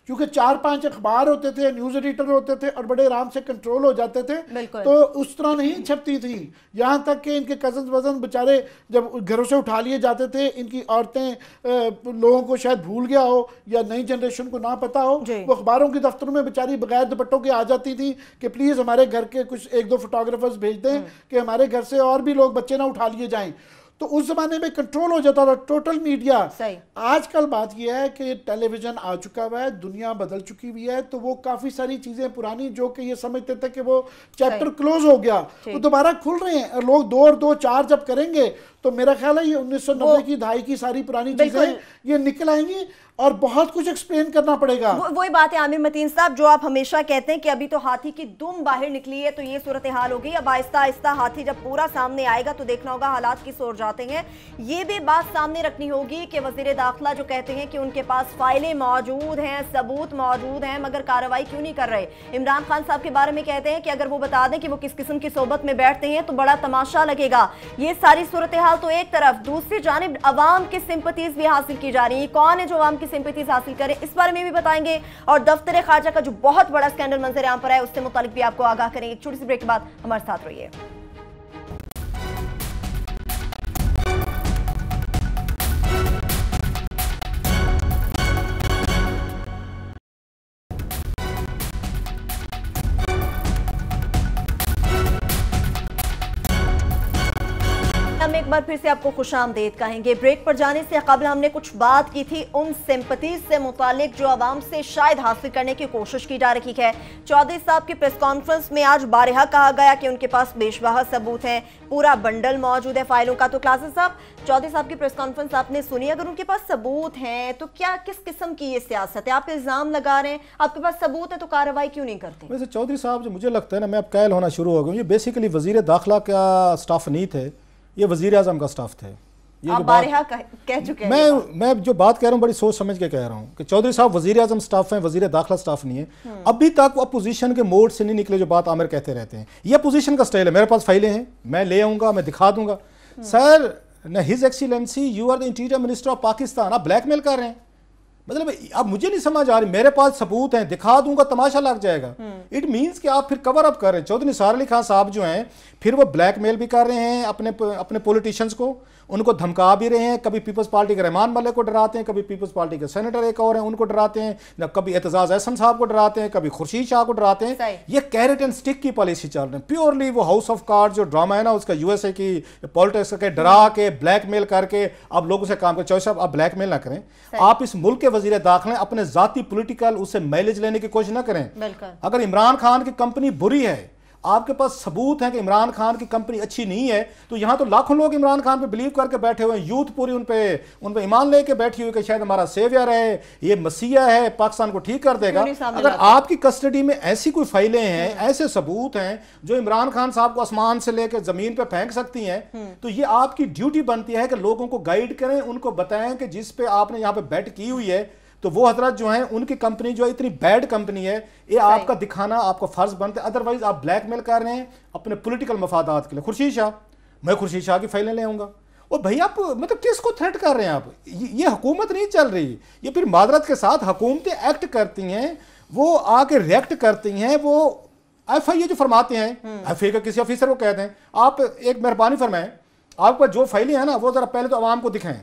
क्योंकि 4-5 अखबार होते थे, न्यूज़ एडिटर होते थे और बड़े आराम से कंट्रोल हो जाते थे, तो उस तरह नहीं छपती थी। यहाँ तक कि इनके कज़न वज़न बेचारे जब घरों से उठा लिए जाते थे, इनकी औरतें लोगों को शायद भूल गया हो या नई जनरेशन को ना पता हो, वो अखबारों के दफ्तरों में बेचारी बगैर दुपट्टों के आ जाती थी कि प्लीज़ हमारे घर के कुछ 1-2 फोटोग्राफर्स भेज दें कि हमारे घर से और भी लोग बच्चे ना उठा लिए जाएँ। तो उस जमाने में कंट्रोल हो जाता था टोटल मीडिया। सही। आजकल बात यह है कि टेलीविजन आ चुका हुआ है, दुनिया बदल चुकी हुई है, तो वो काफी सारी चीजें पुरानी जो कि ये समझते थे कि वो चैप्टर क्लोज हो गया, वो दोबारा खुल रहे हैं। लोग 2 और 2 4 जब करेंगे तो मेरा ख्याल है ये 1990 की दहाई की सारी पुरानी चीजें ये निकल आएंगी और बहुत कुछ एक्सप्लेन करना पड़ेगा। वही बात है आमिर मतीन साहब, जो आप हमेशा कहते हैं कि अभी तो हाथी की दुम बाहर निकली है, तो ये सूरत हाल हो गई। अब आहिस्ता आहिस्ता हाथी जब पूरा सामने आएगा तो देखना होगा हालात किस ओर जाते हैं। ये भी बात सामने रखनी होगी कि वजीर दाखिला जो कहते हैं कि उनके पास फाइलें मौजूद हैं, सबूत मौजूद हैं, मगर कार्रवाई क्यों नहीं कर रहे। इमरान खान साहब के बारे में कहते हैं कि अगर वो बता दें कि वो किस किस्म की सोबत में बैठते हैं तो बड़ा तमाशा लगेगा। ये सारी सूरत हाल तो एक तरफ, दूसरी जानिब अवाम की सिंपैथीज भी हासिल की जा रही है। कौन है जो अवाम की सिंपैथीज हासिल करे, इस बारे में भी बताएंगे। और दफ्तर खारजा का जो बहुत बड़ा स्कैंडल मंजर आम पर है उससे मुतालिक भी आपको आगाह करेंगे। एक छोटी सी ब्रेक के बाद हमारे साथ रहिए। हम एक बार फिर से आपको खुशामदीद कहेंगे। ब्रेक पर जाने से कबल हमने कुछ बात की थी उन सिंपैथीज से मुतालिक जो आवाम से शायद हासिल करने की कोशिश की जा रही है। चौधरी साहब की प्रेस कॉन्फ्रेंस में आज बारहा कहा गया कि उनके पास बेशबहा सबूत हैं, पूरा बंडल मौजूद है फाइलों का। तो क्लासेस साहब, चौधरी साहब की प्रेस कॉन्फ्रेंस आपने सुनी, अगर उनके पास सबूत हैं तो क्या किस किस्म की ये सियासत है? आप इल्जाम लगा रहे हैं, आपके पास सबूत है तो कार्रवाई क्यों नहीं करते? वैसे चौधरी साहब जो मुझे लगता है ना, मैं अब कायल होना शुरू हो गया, ये बेसिकली वजीर दाखिला का स्टाफ नहीं थे, ये वजीर आजम का स्टाफ थे। ये आप बारहा कह चुके हैं। मैं जो बात कह रहा हूँ बड़ी सोच समझ के कह रहा हूँ कि चौधरी साहब वजीर आजम स्टाफ हैं, वजीर दाखिला स्टाफ नहीं है। अभी तक वो अपोजिशन के मोड से नहीं निकले, जो बात आमिर कहते रहते हैं। ये अपोजिशन का स्टाइल है, मेरे पास फाइलें हैं, मैं ले आऊँगा, मैं दिखा दूंगा। सर न his excellency you are the interior minister of Pakistan, आप ब्लैकमेल कर रहे हैं। मतलब अब मुझे नहीं समझ आ रही, मेरे पास सबूत हैं, दिखा दूंगा, तमाशा लग जाएगा। इट मींस कि आप फिर कवर अप कर रहे हैं। चौधरी निसार अली खान साहब जो हैं फिर वो ब्लैकमेल भी कर रहे हैं अपने पॉलिटिशियंस को, उनको धमका भी रहे हैं। कभी पीपल्स पार्टी के रहमान मलिक को डराते हैं, कभी पीपल्स पार्टी के सेनेटर एक और हैं उनको डराते हैं, कभी एतजाज एहसन साहब को डराते हैं, कभी खुर्शीद शाह को डराते हैं। ये कैरेट एंड स्टिक की पॉलिसी चल रही है। प्योरली वो हाउस ऑफ कार्ड जो ड्रामा है ना, उसका यूएसए की पॉलिटिक्स के डरा के ब्लैकमेल करके अब लोगों से काम करें। चौधरी साहब आप ब्लैकमेल ना करें, आप इस मुल्क के वजीर दाखिले अपने जाती पॉलिटिकल उससे माइलेज लेने की कोशिश ना करें। अगर इमरान खान की कंपनी बुरी है, आपके पास सबूत है कि इमरान खान की कंपनी अच्छी नहीं है, तो यहां तो लाखों लोग इमरान खान पे बिलीव करके बैठे हुए हैं, यूथ पूरी उन पे ईमान लेके बैठी हुई कि शायद हमारा सेवियर है, ये मसीहा है, पाकिस्तान को ठीक कर देगा। अगर आपकी कस्टडी में ऐसी कोई फाइलें हैं, ऐसे सबूत हैं जो इमरान खान साहब को आसमान से लेकर जमीन पे फेंक सकती हैं, तो ये आपकी ड्यूटी बनती है कि लोगों को गाइड करें, उनको बताएं कि जिस पे आपने यहाँ पे बेट की हुई है तो वो हजरत जो हैं उनकी कंपनी जो इतनी बैड कंपनी है, ये आपका दिखाना आपका फर्ज बनता है। अदरवाइज आप ब्लैकमेल कर रहे हैं अपने पॉलिटिकल मफादात के लिए। खुर्शीद शाह, मैं खुर्शीद शाह की फाइलें ले आऊंगा। और भैया आप मतलब किसको थ्रेट कर रहे हैं आप? ये हुकूमत नहीं चल रही, ये फिर मादरत के साथ हुकूमतें एक्ट करती हैं, वो आके रिएक्ट करती हैं, वो FIA जो फरमाते हैं, FIA का किसी ऑफिसर को कहते हैं आप एक मेहरबानी फरमाएं, आपका जो फाइलें हैं ना वो जरा पहले तो आवाम को दिखाएं।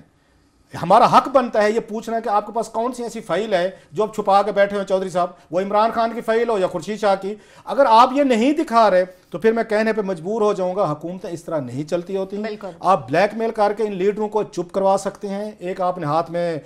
हमारा हक बनता है ये पूछना कि आपके पास कौन सी ऐसी फाइल है जो आप छुपा के बैठे हुए चौधरी साहब, वो इमरान खान की फाइल हो या खुर्शीद शाह की। अगर आप ये नहीं दिखा रहे तो फिर मैं कहने पे मजबूर हो जाऊंगा, हुकूमतें इस तरह नहीं चलती होती। आप ब्लैकमेल करके इन लीडरों को चुप करवा सकते हैं, एक आपने हाथ में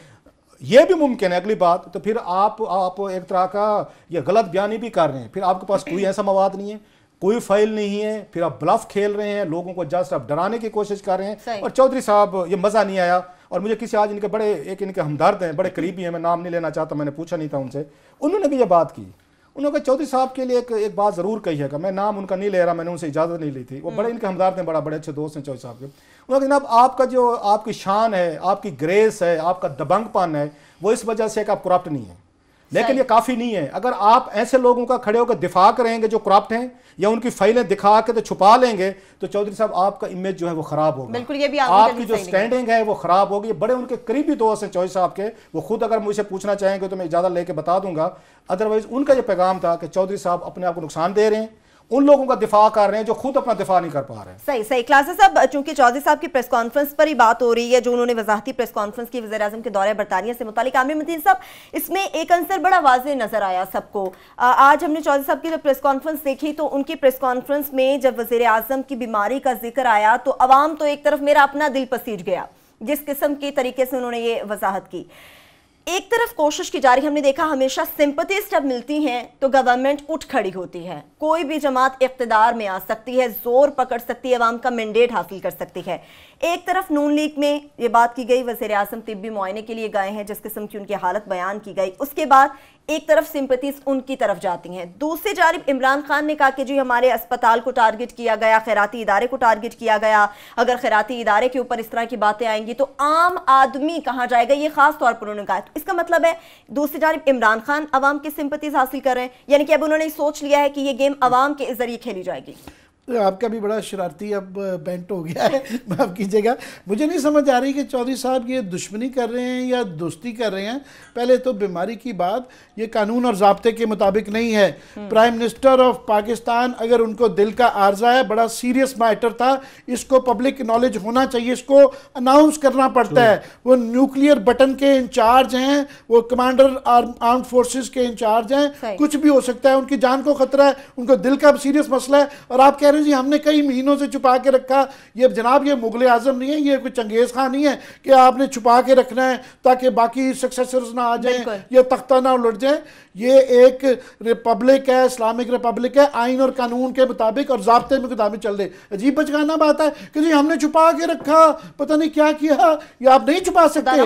ये भी मुमकिन है। अगली बात तो फिर आप एक तरह का ये गलत बयानी भी कर रहे हैं, फिर आपके पास कोई ऐसा मवाद नहीं है, कोई फाइल नहीं है, फिर आप ब्लफ खेल रहे हैं, लोगों को जस्ट आप डराने की कोशिश कर रहे हैं। और चौधरी साहब ये मजा नहीं आया। और मुझे किसी आज इनके बड़े इनके हमदर्द हैं, बड़े करीबी हैं, मैं नाम नहीं लेना चाहता, मैंने पूछा नहीं था उनसे, उन्होंने भी ये बात की। उन्होंने कहा चौधरी साहब के लिए एक बात जरूर कही है, मैं नाम उनका नहीं ले रहा, मैंने उनसे इजाजत नहीं ली थी, वो बड़े इनके हमदर्द हैं, बड़े अच्छे दोस्त हैं चौधरी साहब के। उन्होंने कहा जनाब आपका जो आपकी शान है, आपकी ग्रेस है, आपका दबंगपन है, वो इस वजह से कि आप करप्ट नहीं है। लेकिन ये काफी नहीं है। अगर आप ऐसे लोगों का खड़े होकर दिफा करेंगे जो करप्ट हैं या उनकी फाइलें दिखा के तो छुपा लेंगे, तो चौधरी साहब आपका इमेज जो है वो खराब होगा। बिल्कुल, ये भी आपकी जो स्टैंडिंग है वो खराब होगी। बड़े उनके करीबी दोस्त हैं चौधरी साहब के, वो खुद अगर मुझे पूछना चाहेंगे तो मैं इजाजत लेके बता दूंगा। अदरवाइज उनका ये पैगाम था कि चौधरी साहब अपने आप को नुकसान दे रहे हैं, उन लोगों का दिफा कर रहे हैं जो खुद अपना दिफा नहीं कर पा रहे हैं। सही सही। क्लासेस साहब, चूंकि चौधरी साहब की प्रेस कॉन्फ्रेंस पर ही बात हो रही है, जो उन्होंने वजाहती प्रेस कॉन्फ्रेंस की वज़ीर आज़म के दौरे बरतानिया से मुतालिक, आमिर मतीन साहब, इसमें एक अंसर बड़ा वाज़ेह नजर आया सबको। आज हमने चौधरी साहब की जब प्रेस कॉन्फ्रेंस देखी तो उनकी प्रेस कॉन्फ्रेंस में जब वज़ीर आज़म की बीमारी का जिक्र आया तो अवाम तो एक तरफ मेरा अपना दिल पसीज गया, जिस किस्म की तरीके से उन्होंने ये वजाहत की। एक तरफ कोशिश की जा रही, हमने देखा हमेशा सिंपथीज जब मिलती हैं तो गवर्नमेंट उठ खड़ी होती है, कोई भी जमात इख्तिदार में आ सकती है, जोर पकड़ सकती है, अवाम का मैंडेट हासिल कर सकती है। एक तरफ नून लीग में ये बात की गई, वज़ीर आज़म तिब्बी मुआयने के लिए गए हैं, जिस किस्म की उनकी हालत बयान की गई, उसके बाद एक तरफ सिंपथीज उनकी तरफ जाती हैं। दूसरी जानिब इमरान खान ने कहा कि जी हमारे अस्पताल को टारगेट किया गया, खैराती इदारे को टारगेट किया गया, अगर खैराती इदारे के ऊपर इस तरह की बातें आएंगी तो आम आदमी कहाँ जाएगा, ये खास तौर पर उन्होंने कहा। तो इसका मतलब है दूसरी जानिब इमरान खान अवाम की सिंपथीज हासिल कर रहे हैं, यानी कि अब उन्होंने सोच लिया है कि ये गेम अवाम के जरिए खेली जाएगी। आपका भी बड़ा शरारती अब बेंट हो गया है, माफ़ कीजिएगा। मुझे नहीं समझ आ रही कि चौधरी साहब ये दुश्मनी कर रहे हैं या दोस्ती कर रहे हैं। पहले तो बीमारी की बात, ये कानून और ज़ाब्ते के मुताबिक नहीं है। प्राइम मिनिस्टर ऑफ पाकिस्तान, अगर उनको दिल का आर्जा है, बड़ा सीरियस मैटर था, इसको पब्लिक नॉलेज होना चाहिए, इसको अनाउंस करना पड़ता है। वो न्यूक्लियर बटन के इंचार्ज हैं, वो कमांडर आर्म फोर्सेस के इंचार्ज हैं, कुछ भी हो सकता है, उनकी जान को खतरा है, उनको दिल का सीरियस मसला है, और आप कह रहे हैं जी हमने कई महीनों से छुपा के रखा। ये जनाब ये मुगल आजम नहीं है, ये कोई चंगेज खान नहीं है कि आपने छुपा के रखना है ताकि बाकी सक्सेसर्स ना आ जाएं या तख्ता ना उलट जाए। ये एक रिपब्लिक है, इस्लामिक रिपब्लिक है, आइन और कानून के मुताबिक और ज़ाब्ते में मुताबिक चल रहे। अजीब बचकाना बात है कि जी हमने छुपा के रखा, पता नहीं क्या किया। ये आप नहीं छुपा सकते,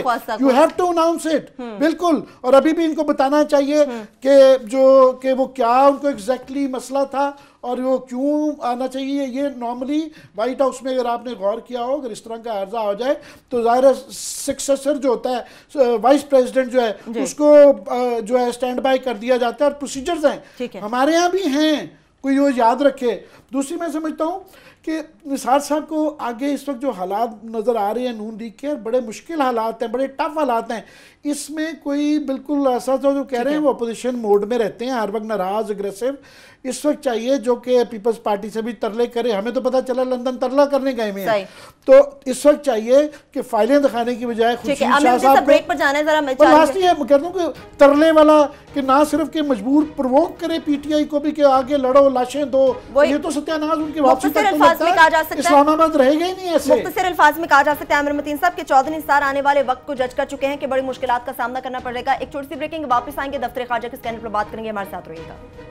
you have to announce it. बिल्कुल, और अभी भी इनको बताना चाहिए कि वो क्या उनको एग्जैक्टली मसला था और वो क्यों आना चाहिए। ये नॉर्मली वाइट हाउस में अगर आपने गौर किया हो, अगर इस तरह का अर्जा हो जाए तो ज़ाहिर सक्सेसर जो होता है, वाइस प्रेसिडेंट जो है, उसको जो है स्टैंड बाय कर दिया जाता है, और प्रोसीजर्स हैं, हमारे यहाँ भी हैं, कोई वो याद रखे। दूसरी मैं समझता हूँ कि निसार साहब को आगे इस वक्त जो हालात नज़र आ रहे हैं नून लीग के, बड़े मुश्किल हालात हैं, बड़े टफ हालात हैं। इसमें कोई बिल्कुल ऐसा जो कह रहे हैं वो अपोजिशन मोड में रहते हैं, हर वक्त नाराज अग्रेसिव। इस वक्त चाहिए जो कि पीपल्स पार्टी से भी तरले करे। हमें तो पता चला लंदन तरला करने गए हुए हैं, तो इस वक्त चाहिए कि फाइलें दिखाने की बजाय ब्रेक पर जाना है जरा। मैं कहता हूँ कि तरले वाला कि ना सिर्फ के मजबूर प्रवोक करे पीटीआई को भी कि आगे लड़ो, लाशें दो, ये तो सत्यानाश उनकी वापसी तक तो लगता है इस्लामाबाद रहेगा ही नहीं। ऐसे मुख्तसर अल्फाज में कहा जा सकता है आमिर मतीन साहब के चौधरी निसार आने वाले वक्त को जज कर चुके हैं कि बड़ी मुश्किलात का सामना करना पड़ेगा। एक छोटी सी ब्रेकिंग, वापस आएंगे दफ्तर खारजा के स्कैंडल पर बात करेंगे, हमारे साथ रहिएगा।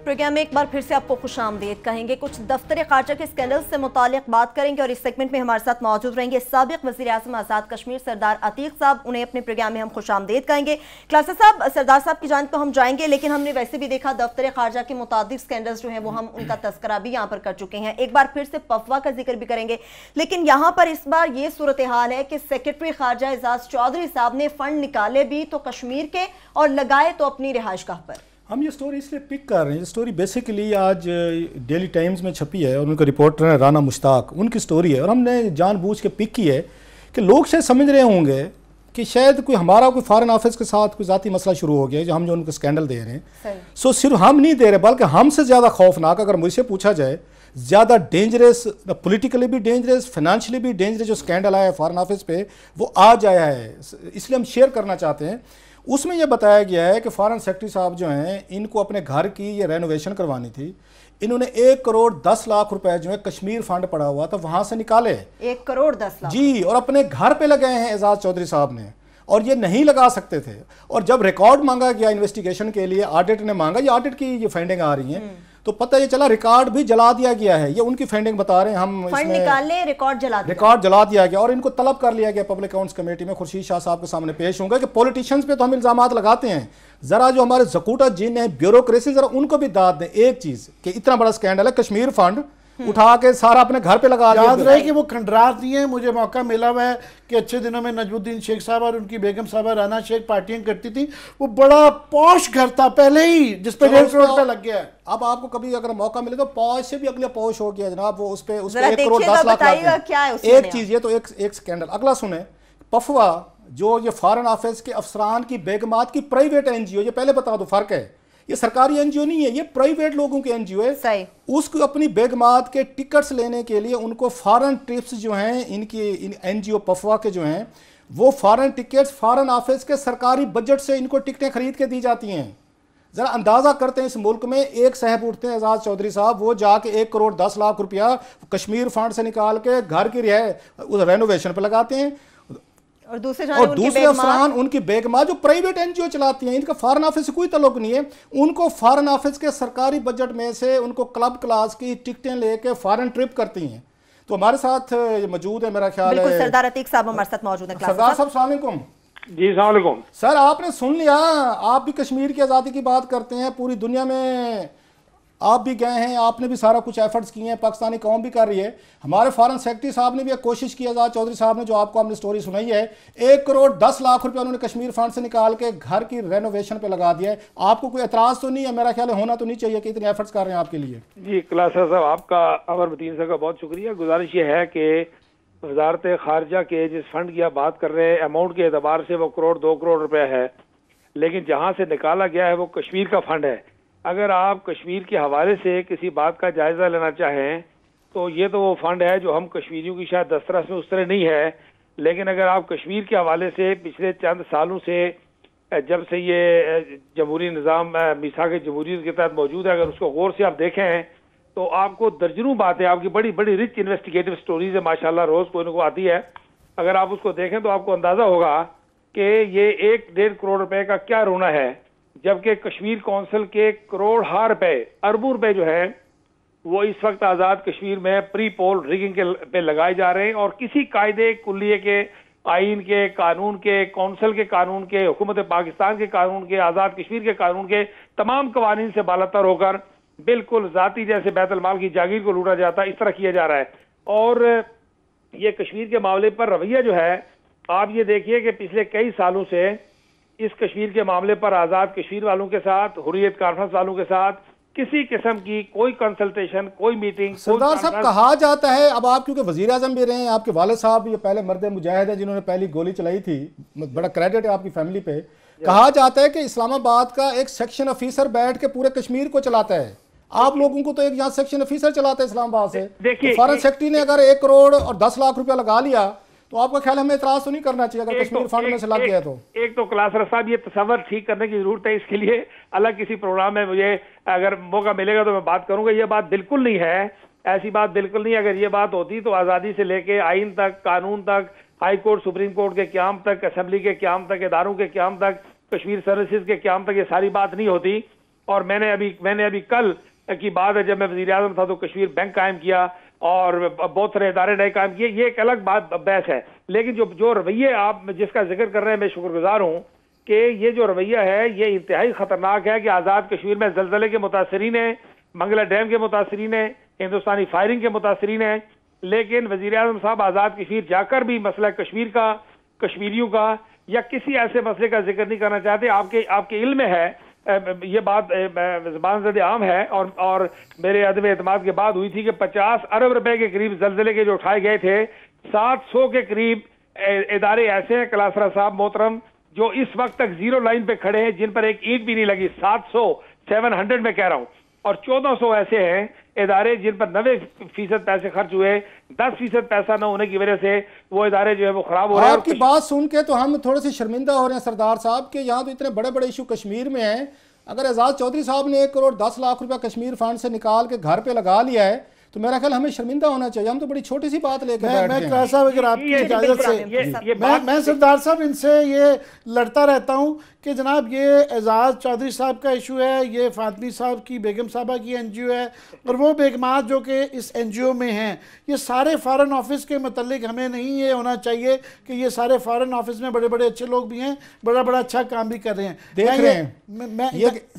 प्रोग्राम में एक बार फिर से आपको खुशामदीद कहेंगे। कुछ दफ्तर खारजा के स्कैंडल से मुतालिक बात करेंगे और इस सेगमेंट में हमारे साथ मौजूद रहेंगे साबिक वज़ीर आज़म आज़ाद कश्मीर सरदार अतीक साहब, उन्हें अपने प्रोग्राम में हम खुशामदीद कहेंगे। क्लासेस साहब, सरदार साहब की जानिब तो हम जाएंगे, लेकिन हमने वैसे भी देखा दफ्तर खारजा के मुतादिद स्कैंडल्स जो हैं वो हम उनका तस्करा भी यहाँ पर कर चुके हैं। एक बार फिर से पफवा का जिक्र भी करेंगे, लेकिन यहाँ पर इस बार ये सूरत हाल है कि सेक्रेटरी खारजा एजाज चौधरी साहब ने फंड निकाले भी तो कश्मीर के और लगाए तो अपनी रिहाइशगाह पर। हम ये स्टोरी इसलिए पिक कर रहे हैं, ये स्टोरी बेसिकली आज डेली टाइम्स में छपी है और उनका रिपोर्टर है राना मुश्ताक, उनकी स्टोरी है, और हमने जानबूझ के पिक की है कि लोग शायद समझ रहे होंगे कि शायद कोई हमारा कोई फॉरेन ऑफिस के साथ कोई ज़ाती मसला शुरू हो गया जो हम जो उनको स्कैंडल दे रहे हैं। सो सिर्फ हम नहीं दे रहे, बल्कि हमसे ज़्यादा खौफनाक अगर मुझसे पूछा जाए, ज़्यादा डेंजरस, पॉलिटिकली भी डेंजरस, फाइनेंशियली भी डेंजरस जो स्कैंडल आया है फॉरेन ऑफिस पे, वो आज आया है, इसलिए हम शेयर करना चाहते हैं। उसमें यह बताया गया है कि फॉरेन सेक्रेटरी साहब जो हैं, इनको अपने घर की ये रेनोवेशन करवानी थी, इन्होंने 1 करोड़ 10 लाख रुपए जो है कश्मीर फंड पड़ा हुआ था वहां से निकाले, 1 करोड़ 10 लाख जी, और अपने घर पे लगाए हैं एजाज चौधरी साहब ने, और ये नहीं लगा सकते थे। और जब रिकॉर्ड मांगा गया इन्वेस्टिगेशन के लिए, ऑडिट ने मांगा, ये ऑडिट की ये फाइंडिंग आ रही है, तो पता ये चला रिकॉर्ड भी जला दिया गया है। ये उनकी फाइंडिंग बता रहे हैं, हम फंड निकाले, रिकॉर्ड जला दिया गया और इनको तलब कर लिया गया पब्लिक अकाउंट्स कमेटी में। खुर्शीद शाह साहब के सामने पेश होंगे कि पॉलिटिशियंस पे तो हम इल्जामात लगाते हैं, जरा जो हमारे जकूटा जिन है, ब्यूरोक्रेसी, जरा उनको भी दाद दें एक चीज कि इतना बड़ा स्कैंडल है, कश्मीर फंड उठा के सारा अपने घर पे लगा दिया। याद रहे कि वो खंडरात नहीं है। मुझे मौका मिला हुआ है कि अच्छे दिनों में नजमुद्दीन शेख साहब और उनकी बेगम साहबा राना शेख पार्टियां करती थी। वो बड़ा पॉश घर था पहले ही, जिस पे 1.5 करोड़ रुपया लग गया है। अब आपको कभी अगर मौका मिले तो पॉश से भी अगले पॉश हो गया जनाब। वो उस पे 1 करोड़ 10 लाख क्या है उसमें? एक चीज, ये तो एक स्कैंडल। अगला सुने, पफवा जो ये फॉरेन ऑफिस के अफसरान की बेगमात की प्राइवेट एनजीओ, ये पहले बता दो फर्क है, ये सरकारी एनजीओ नहीं है, ये प्राइवेट लोगों के एनजीओ है। सही। उसको अपनी बेगमात के टिकट्स लेने के लिए उनको फॉरेन ट्रिप्स जो हैं इनकी एनजीओ पफवा के जो हैं वो फॉरेन टिकट्स फॉरेन ऑफिस के सरकारी बजट से इनको टिकटें खरीद के दी जाती हैं। जरा अंदाजा करते हैं इस मुल्क में एक साहब उठते हैं एजाज चौधरी साहब, वो जाके 1 करोड़ 10 लाख रुपया कश्मीर फंड से निकाल के घर की रेनोवेशन पे लगाते हैं, और दूसरे अफसरान उनकी बेगमा जो प्राइवेट एनजीओ चलाती हैं, इनका फॉरेन ऑफिस से कोई ताल्लुक नहीं है। उनको फॉरेन ऑफिस के सरकारी बजट में से उनको क्लब क्लास की टिकटें लेके फॉरेन ट्रिप करती हैं। तो हमारे साथ मौजूद है, मेरा ख्याल है सरदार अतीक साहब हमारे साथ मौजूद है। सरदार साहब अस्सलाम वालेकुम। जी अस्सलाम वालेकुम। सर आपने सुन लिया, आप भी कश्मीर की आज़ादी की बात करते हैं, पूरी दुनिया में आप भी गए हैं, आपने भी सारा कुछ एफर्ट्स किए हैं, पाकिस्तानी कौम भी कर रही है। हमारे फॉरेन सेक्रेटरी साहब ने भी एक कोशिश की, आज़ाद चौधरी साहब ने, जो आपको हमने स्टोरी सुनाई है, 1 करोड़ 10 लाख रुपया उन्होंने कश्मीर फंड से निकाल के घर की रेनोवेशन पे लगा दिया है। आपको कोई एतराज़ तो नहीं है? मेरा ख्याल है होना तो नहीं चाहिए कि इतने एफर्ट्स कर रहे हैं आपके लिए। जी कलासा साहब, आपका अमर मतीन साहब का बहुत शुक्रिया। गुजारिश ये है कि वजारत खारजा के जिस फंड की आप बात कर रहे हैं, अमाउंट के एतबार से वो 1 करोड़ 2 करोड़ रुपया है, लेकिन जहाँ से निकाला गया है वो कश्मीर का फंड है। अगर आप कश्मीर के हवाले से किसी बात का जायजा लेना चाहें तो ये तो वो फंड है जो हम कश्मीरियों की शायद दस्तरस में उस तरह नहीं है, लेकिन अगर आप कश्मीर के हवाले से पिछले चंद सालों से, जब से ये जमहूरी निज़ाम मीसाक जमहूरियत के तहत मौजूद है, अगर उसको गौर से आप देखें तो आपको दर्जनों बातें, आपकी बड़ी बड़ी रिच इन्वेस्टिगेटिव स्टोरीज है माशाल्लाह, रोज कोई ना कोई आती है। अगर आप उसको देखें तो आपको अंदाजा होगा कि ये 1-1.5 करोड़ रुपए का क्या रोना है, जबकि कश्मीर कौंसिल के करोड़ रुपए, अरबों रुपए जो है वो इस वक्त आज़ाद कश्मीर में प्री पोल रिगिंग के पे लगाए जा रहे हैं, और किसी कायदे कुल्लिये के, आइन के, कानून के, कौंसिल के कानून के, हुकूमत पाकिस्तान के कानून के, आज़ाद कश्मीर के कानून के तमाम कवानीन से बालातर होकर बिल्कुल जाती जैसे बैतुल माल की जागीर को लूटा जाता है, इस तरह किया जा रहा है। और ये कश्मीर के मामले पर रवैया जो है, आप ये देखिए कि पिछले कई सालों से इस कश्मीर के मामले पर आज़ाद कश्मीर वालों के साथ, हुर्रियत कॉन्फ्रेंस वालों के साथ किसी किस्म की कोई कंसल्टेशन, कोई मीटिंग। सरदार साहब कहा जाता है, अब आप क्योंकि वजीर आजम भी रहे हैं, आपके वाले साहब ये पहले मर्द मुजाहिद है जिन्होंने पहली गोली चलाई थी, बड़ा क्रेडिट है आपकी फैमिली पे। कहा जाता है कि इस्लामाबाद का एक सेक्शन ऑफिसर बैठ के पूरे कश्मीर को चलाता है। आप लोगों को तो एक यहाँ सेक्शन ऑफिसर चलाता है इस्लामाबाद से। देखिए, फॉरेन सेक्रेटरी ने अगर 1 करोड़ और 10 लाख रुपया लगा लिया तो आपका ख्याल हमें इतराज तो नहीं करना चाहिए अगर कश्मीर फंड में से लग गया तो? एक तो कलासर साहब ये तस्वर ठीक करने की जरूरत है, इसके लिए अलग किसी प्रोग्राम में मुझे अगर मौका मिलेगा तो मैं बात करूंगा। ये बात बिल्कुल नहीं है, ऐसी बात बिल्कुल नहीं। अगर ये बात होती तो आज़ादी से लेके आइन तक, कानून तक, हाई कोर्ट, सुप्रीम कोर्ट के क्याम तक, असेंबली के क्याम तक, इदारों के क्याम तक, कश्मीर सर्विसेज के क्याम तक ये सारी बात नहीं होती। और मैंने अभी कल की बात है, जब मैं वज़ीर आज़म था तो कश्मीर बैंक कायम किया और बहुत सारे इदारे नए कायम किए, ये एक अलग बात बहस है। लेकिन जो रवैये आप जिसका जिक्र कर रहे हैं, मैं शुक्रगुजार हूँ कि ये जो रवैया है ये इंतहाई खतरनाक है कि आज़ाद कश्मीर में जलजले के मुतासरीन है, मंगला डैम के मुतासरीन है, हिंदुस्तानी फायरिंग के मुतासरीन है, लेकिन वज़ीर आज़म साहब आज़ाद कश्मीर जाकर भी मसला कश्मीर का, कश्मीरियों का या किसी ऐसे मसले का जिक्र नहीं करना चाहते। आपके इल्म में है, ये बात ज़बान ज़द आम है और मेरे अदम एतमाद के बाद हुई थी कि 50 अरब रुपए के करीब जलजले के जो उठाए गए थे, 700 के करीब इदारे ऐसे हैं कलासरा साहब मोहतरम जो इस वक्त तक जीरो लाइन पे खड़े हैं, जिन पर एक ईंट भी नहीं लगी। 700 में कह रहा हूं, और 1400 ऐसे हैं इदारे जिन पर 90% पैसे खर्च हुए, 10% पैसा न होने की वजह से वो इदारे जो है वो खराब हो रहे हैं। आपकी बात सुन के तो हम थोड़े से शर्मिंदा हो रहे हैं सरदार साहब के, यहाँ तो इतने बड़े बड़े इशू कश्मीर में हैं। अगर एजाज चौधरी साहब ने 1 करोड़ 10 लाख रुपया कश्मीर फंड से निकाल के घर पे लगा लिया है तो मेरा ख्याल हमें शर्मिंदा होना चाहिए। हम तो बड़ी छोटी सी बात लेकर मैं साहब अगर आपकी इजाजत से मैं सरदार साहब इनसे ये लड़ता रहता हूँ कि जनाब ये एजाज चौधरी साहब का इशू है, ये फातमी साहब की बेगम साहबा की एनजीओ है, और वो बेगमात जो कि इस एनजीओ में हैं, ये सारे फॉरेन ऑफिस के मतलब हमें नहीं ये होना चाहिए कि ये सारे फॉरेन ऑफिस में बड़े बड़े अच्छे लोग भी हैं, बड़ा बड़ा अच्छा काम भी कर रहे हैं, देख रहे हैं।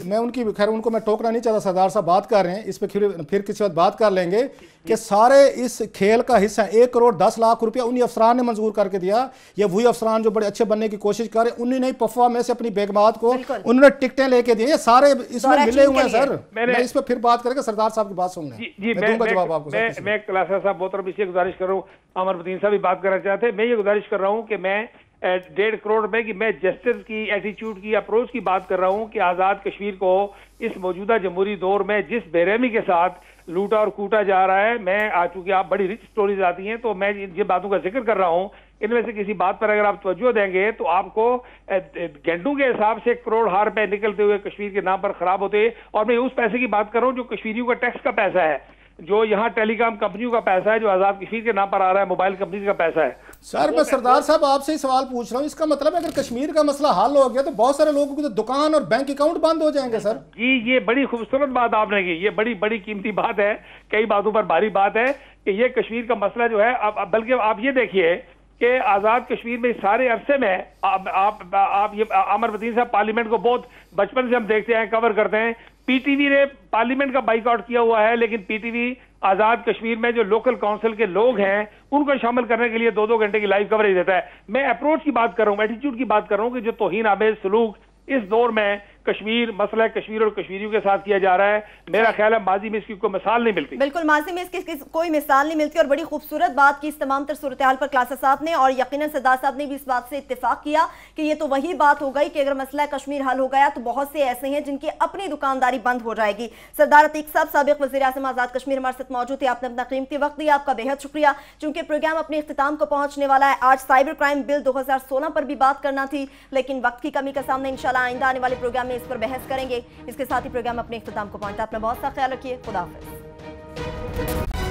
मैं उनकी खैर उनको मैं टोकना नहीं चाहता, सरदार साहब बात कर रहे हैं इस पर फिर किसी वक्त बात कर लेंगे। ये कि सारे इस खेल का हिस्सा 1 करोड़ 10 लाख रुपया उन्हीं अफसरान ने मंजूर करके दिया। ये वही अफसरान जो बड़े अच्छे बनने की कोशिश कर रहे, उन्होंने पफवा में से अपनी बेगमात को उन्होंने टिकटें लेके दी। ये सारे इसमें मिले हुए हैं सर। मैं इस पर फिर बात करके सरदार साहब की बात सुनने मैं दूंगा जवाब आपको। मैं क्लासा साहब बहुत इसलिए गुजारिश कर रहा हूँ, अमर मतीन साहब भी बात करना चाहते हैं। मैं ये गुजारिश कर रहा हूँ कि मैं 1.5 करोड़ रुपए की, मैं जस्टिस की एटीट्यूड की अप्रोच की बात कर रहा हूँ कि आज़ाद कश्मीर को इस मौजूदा जमहूरी दौर में जिस बेरहमी के साथ लूटा और कूटा जा रहा है, मैं आ चूंकि आप बड़ी रिच स्टोरीज आती हैं तो मैं जिन बातों का जिक्र कर रहा हूँ, इनमें से किसी बात पर अगर आप तवज्जो देंगे तो आपको घंटों के हिसाब से करोड़ रुपए निकलते हुए कश्मीर के नाम पर खराब होते। और मैं उस पैसे की बात कर रहा हूँ जो कश्मीरियों का टैक्स का पैसा है, जो यहाँ टेलीकॉम कंपनियों का पैसा है, जो आजाद कश्मीर के नाम पर आ रहा है, मोबाइल कंपनी का पैसा है। सर मैं सरदार साहब आपसे ही सवाल पूछ रहा हूँ, इसका मतलब अगर कश्मीर का मसला हल हो गया तो बहुत सारे लोगों की तो दुकान और बैंक अकाउंट बंद हो जाएंगे सर। जी ये बड़ी खूबसूरत बात आपने की, ये बड़ी बड़ी कीमती बात है, कई बातों पर भारी बात है कि ये कश्मीर का मसला जो है, बल्कि आप ये देखिए कि आजाद कश्मीर में सारे अरसे में आप ये अमर मतीन साहब पार्लियामेंट को बहुत बचपन से हम देखते हैं, कवर करते हैं। पीटीवी ने पार्लियामेंट का बाइकआउट किया हुआ है, लेकिन पीटीवी आजाद कश्मीर में जो लोकल काउंसिल के लोग हैं उनको शामिल करने के लिए 2-2 घंटे की लाइव कवरेज देता है। मैं अप्रोच की बात कर रहा हूं, एटीट्यूड की बात कर रहा हूं कि जो तौहीन आमेज सलूक इस दौर में कश्मीर मसला कश्मीर और कश्मीरियों के साथ किया जा रहा है, मेरा ख्याल है माजी में इसकी कोई मिसाल नहीं मिलती। बिल्कुल माजी में इसकी कोई मिसाल नहीं मिलती और बड़ी खूबसूरत बात की इस तमाम तर सूरत हाल पर क्लासा साहब ने, और यकीनन सरदार साहब ने भी इस बात से इत्तेफाक किया कि ये तो वही बात हो गई कि अगर मसला कश्मीर हल हो गया तो बहुत से ऐसे हैं जिनकी अपनी दुकानदारी बंद हो जाएगी। सरदार अतीक साहब साबिक वज़ीर आज़म आज़ाद कश्मीर हमारे साथ मौजूद थे, आपने अपना कीमती वक्त दिया, आपका बेहद शुक्रिया। चूंकि प्रोग्राम अपने इख्तिताम को पहुंचने वाला है, आज साइबर क्राइम बिल 2016 पर भी बात करना थी, लेकिन वक्त की कमी का सामने इंशाल्लाह आइंदा आने वाले प्रोग्राम में इस पर बहस करेंगे। इसके साथ ही प्रोग्राम अपने इख्तिताम को पहुंचता है। अपना बहुत सा ख्याल रखिए। खुदा हाफिज़।